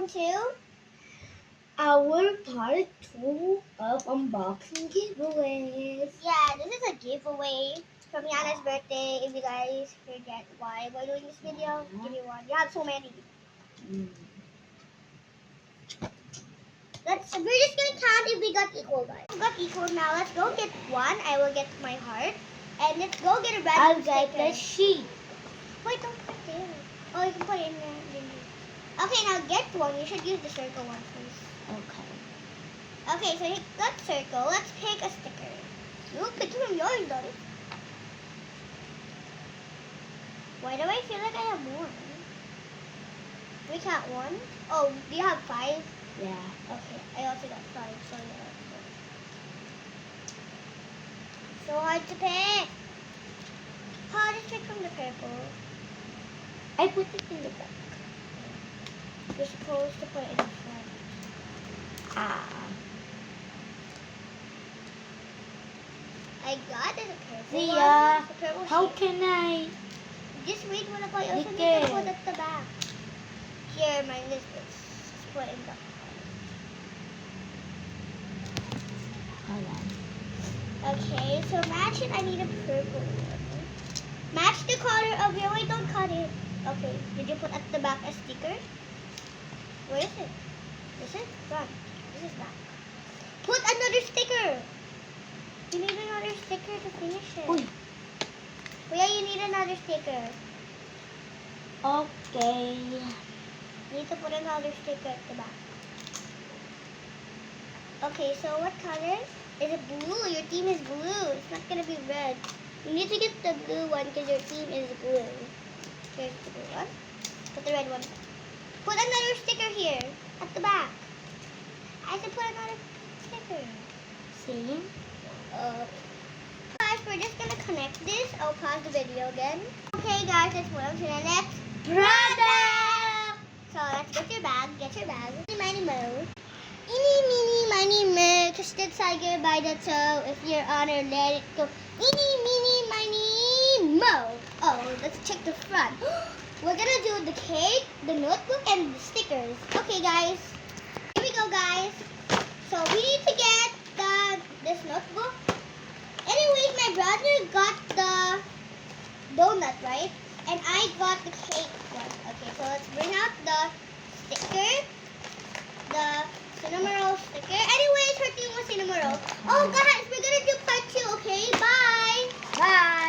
welcome to our part 2 of unboxing giveaways. Yeah, this is a giveaway from Yana's birthday. If you guys forget why we're doing this video, give me one. You have so many. We're just gonna count if we got equal, guys. We got equal now. Let's go get one. I will get my heart. And let's go get a random I'll get sticker. the sheep. Wait, don't put it there. Oh, you can put it in there. Okay, now get one. You should use the circle one first. Okay. Okay, so you got circle. Let's pick a sticker. You pick from yours, though. Why do I feel like I have more? We count one. Oh, do you have 5? Yeah. Okay, I also got 5. So yeah. So hard to pick. Oh, just pick from the purple. I put it in the back. You're supposed to put it in the front. Ah. I got it, a purple Zia, one. The purple how shape. can I? Just read what about you also need Okay. to put at the back. Here, mine is this. Just put in the front. Hold on. Okay, so match it. I need a purple one. Match the color of your. Wait, don't cut it. Okay, did you put at the back a sticker? Where is it? This is front. This is back. Put another sticker. You need another sticker to finish it. Uy. Kuya, you need another sticker. Okay. You need to put another sticker at the back. Okay, so what color? Is it blue? Your team is blue. It's not gonna be red. You need to get the blue one because your team is blue. Here's the blue one. Put the red one. Put another sticker here at the back. I said put another sticker. See? Guys, we're just gonna connect this. I'll pause the video again. Okay, guys, let's move on to the next product. So let's get your bag. Get your bag. Mini Mo. Eeny, meeny, miny, mo. Twisted tiger by the toe. If you're on her, let it go. Eeny, meeny, miny, mo. Oh, let's check the front. We're gonna do the cake, the notebook, and the stickers. Okay, guys. Here we go, guys. So we need to get this notebook. Anyways, my brother got the donut, right? And I got the cake one. Okay, so let's bring out the sticker. The Cinnamoroll sticker. Anyways, her team was Cinnamoroll. Oh, guys, we're gonna do part 2, okay? Bye! Bye.